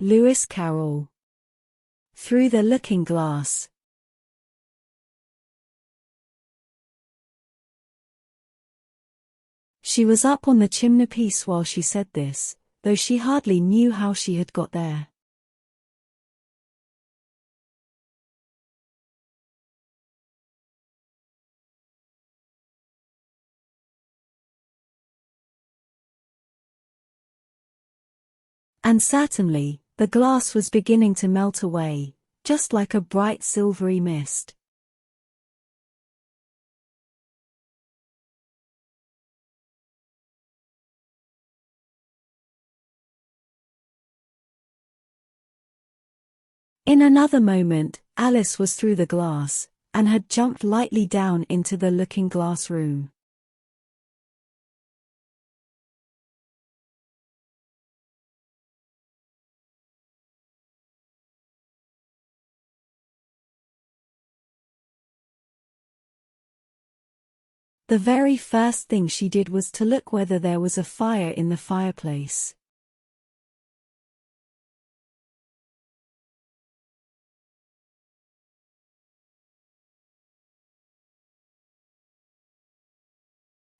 Lewis Carroll. Through the Looking Glass. She was up on the chimney-piece while she said this, though she hardly knew how she had got there. And certainly, the glass was beginning to melt away, just like a bright silvery mist. In another moment, Alice was through the glass, and had jumped lightly down into the looking-glass room. The very first thing she did was to look whether there was a fire in the fireplace.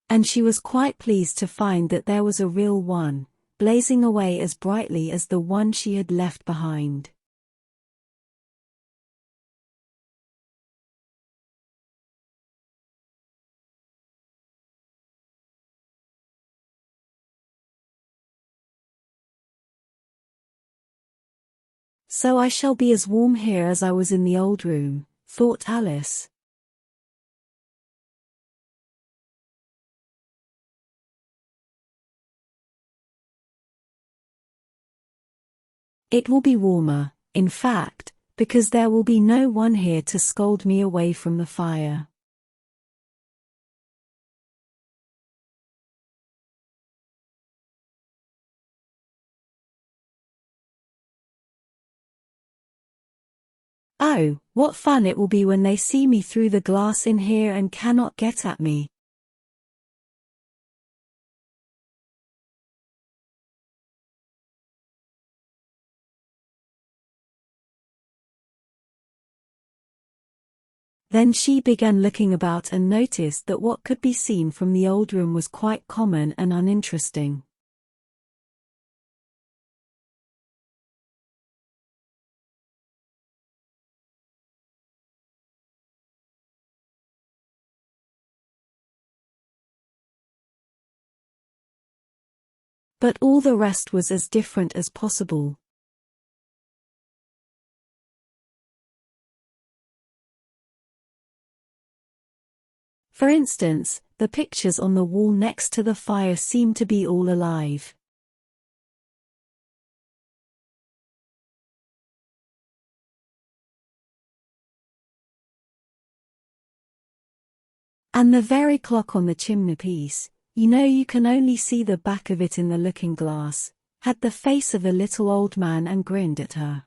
And she was quite pleased to find that there was a real one, blazing away as brightly as the one she had left behind. So I shall be as warm here as I was in the old room, thought Alice. It will be warmer, in fact, because there will be no one here to scold me away from the fire. Oh, what fun it will be when they see me through the glass in here and cannot get at me. Then she began looking about and noticed that what could be seen from the old room was quite common and uninteresting. But all the rest was as different as possible. For instance, the pictures on the wall next to the fire seemed to be all alive. And the very clock on the chimney-piece, you can only see the back of it in the looking glass, had the face of a little old man and grinned at her.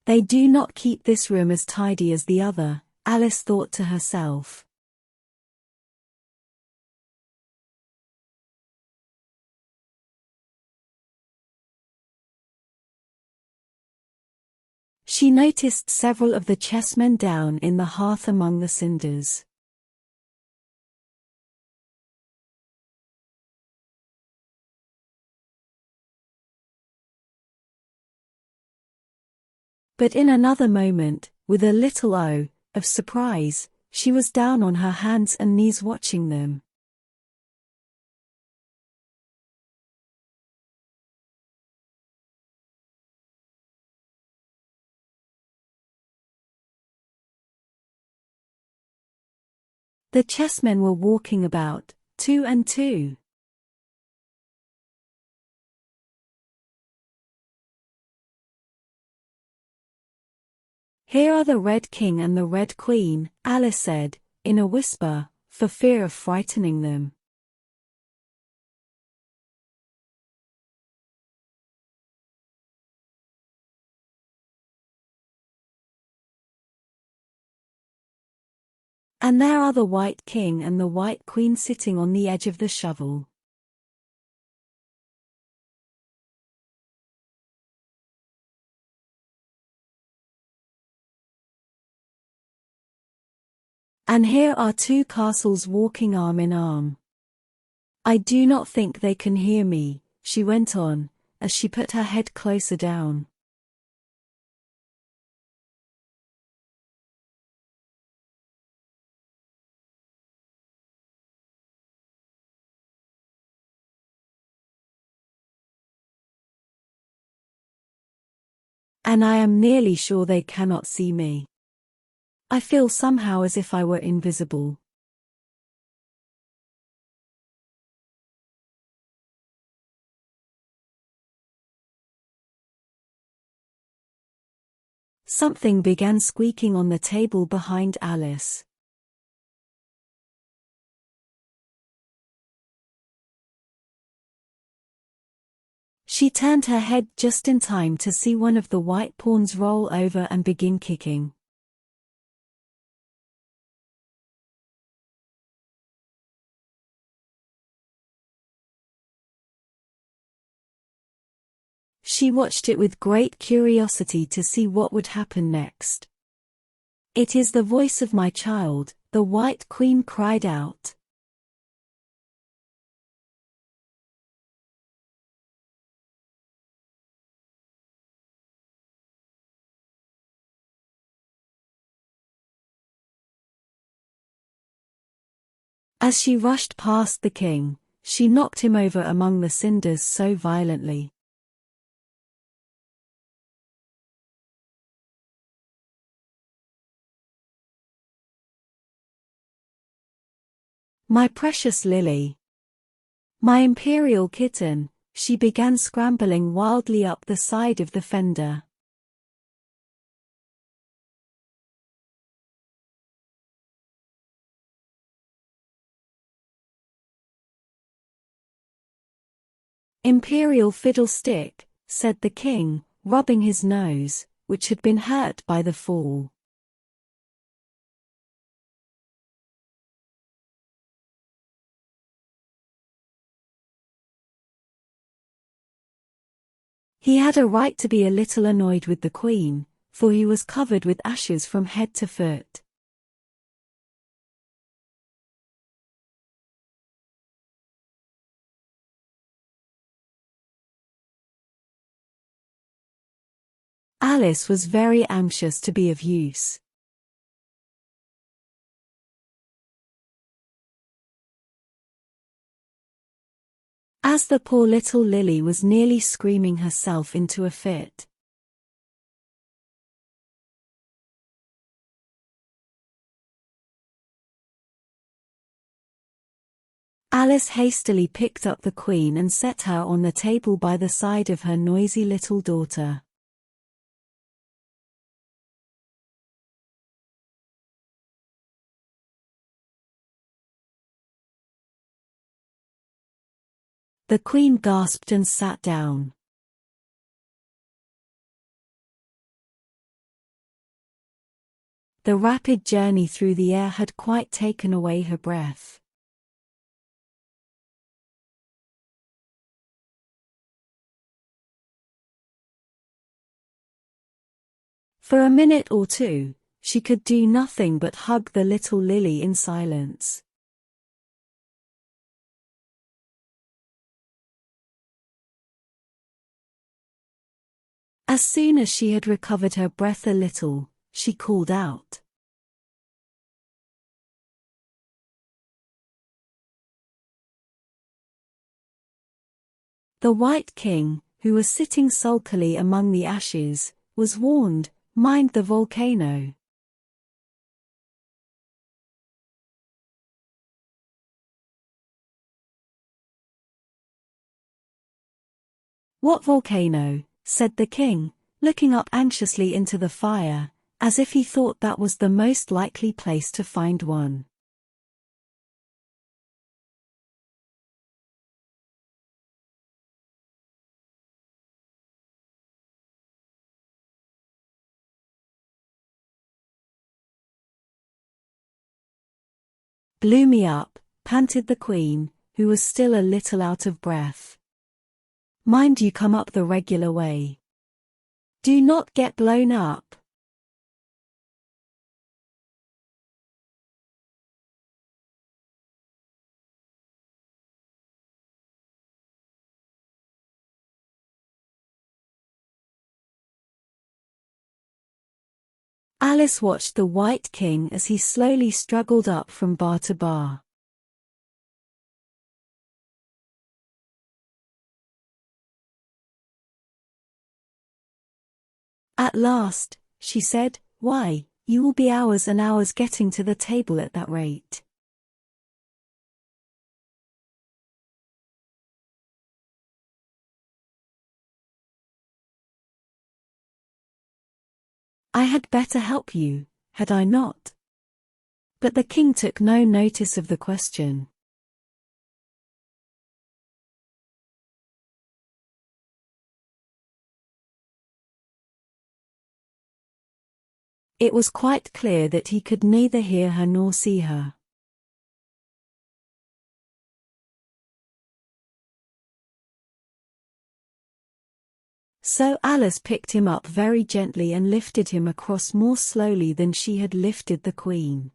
They do not keep this room as tidy as the other, Alice thought to herself. She noticed several of the chessmen down in the hearth among the cinders. But in another moment, with a little "oh" of surprise, she was down on her hands and knees watching them. The chessmen were walking about, two and two. "Here are the Red King and the Red Queen," Alice said, in a whisper, for fear of frightening them. And there are the White King and the White Queen sitting on the edge of the shovel. And here are two castles walking arm in arm. I do not think they can hear me, she went on, as she put her head closer down. And I am nearly sure they cannot see me. I feel somehow as if I were invisible. Something began squeaking on the table behind Alice. She turned her head just in time to see one of the white pawns roll over and begin kicking. She watched it with great curiosity to see what would happen next. "It is the voice of my child," the White Queen cried out. As she rushed past the king, she knocked him over among the cinders so violently. "My precious Lily! My imperial kitten!" She began scrambling wildly up the side of the fender. "Imperial fiddlestick," said the king, rubbing his nose, which had been hurt by the fall. He had a right to be a little annoyed with the queen, for he was covered with ashes from head to foot. Alice was very anxious to be of use. As the poor little Lily was nearly screaming herself into a fit. Alice hastily picked up the queen and set her on the table by the side of her noisy little daughter. The queen gasped and sat down. The rapid journey through the air had quite taken away her breath. For a minute or two, she could do nothing but hug the little Lily in silence. As soon as she had recovered her breath a little, she called out. The White King, who was sitting sulkily among the ashes, was warned, "Mind the volcano." "What volcano?" said the king, looking up anxiously into the fire, as if he thought that was the most likely place to find one. Blew me up, panted the Queen, who was still a little out of breath. Mind you come up the regular way. Do not get blown up. Alice watched the White King as he slowly struggled up from bar to bar. At last, she said, "Why, you will be hours and hours getting to the table at that rate." I had better help you, had I not? But the king took no notice of the question. It was quite clear that he could neither hear her nor see her. So Alice picked him up very gently and lifted him across more slowly than she had lifted the Queen.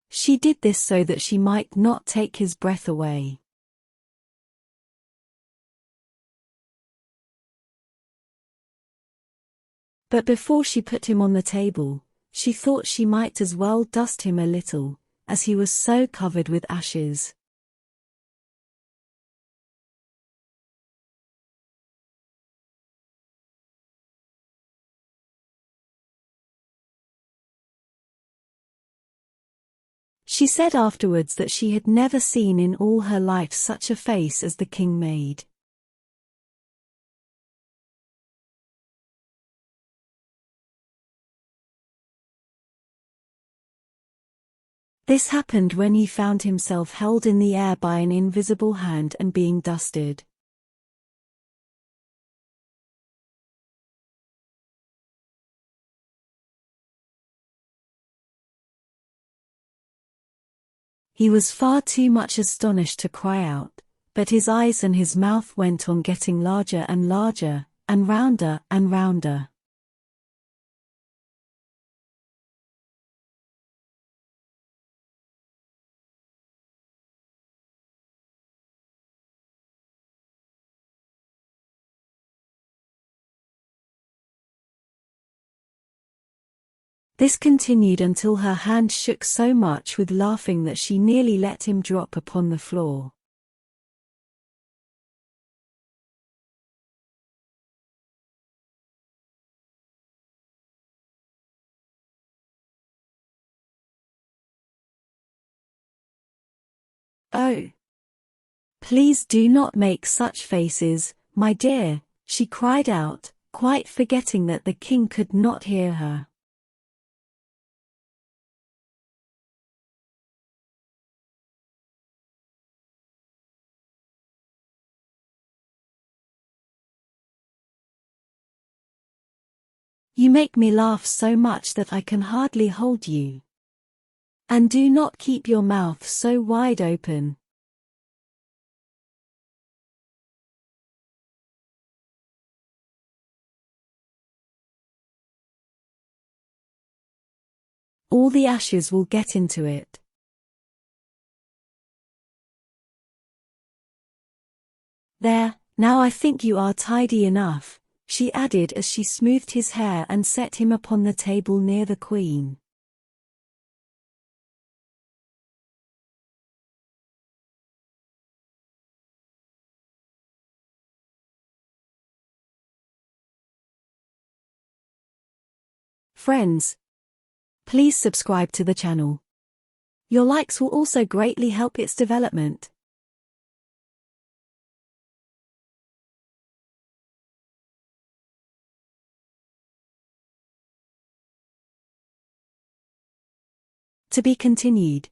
She did this so that she might not take his breath away. But before she put him on the table, she thought she might as well dust him a little, as he was so covered with ashes. She said afterwards that she had never seen in all her life such a face as the king made. This happened when he found himself held in the air by an invisible hand and being dusted. He was far too much astonished to cry out, but his eyes and his mouth went on getting larger and larger, and rounder and rounder. This continued until her hand shook so much with laughing that she nearly let him drop upon the floor. "Oh! Please do not make such faces, my dear," she cried out, quite forgetting that the king could not hear her. "You make me laugh so much that I can hardly hold you. And do not keep your mouth so wide open." "All the ashes will get into it." "There, now I think you are tidy enough," she added as she smoothed his hair and set him upon the table near the Queen. Friends, please subscribe to the channel. Your likes will also greatly help its development. To be continued.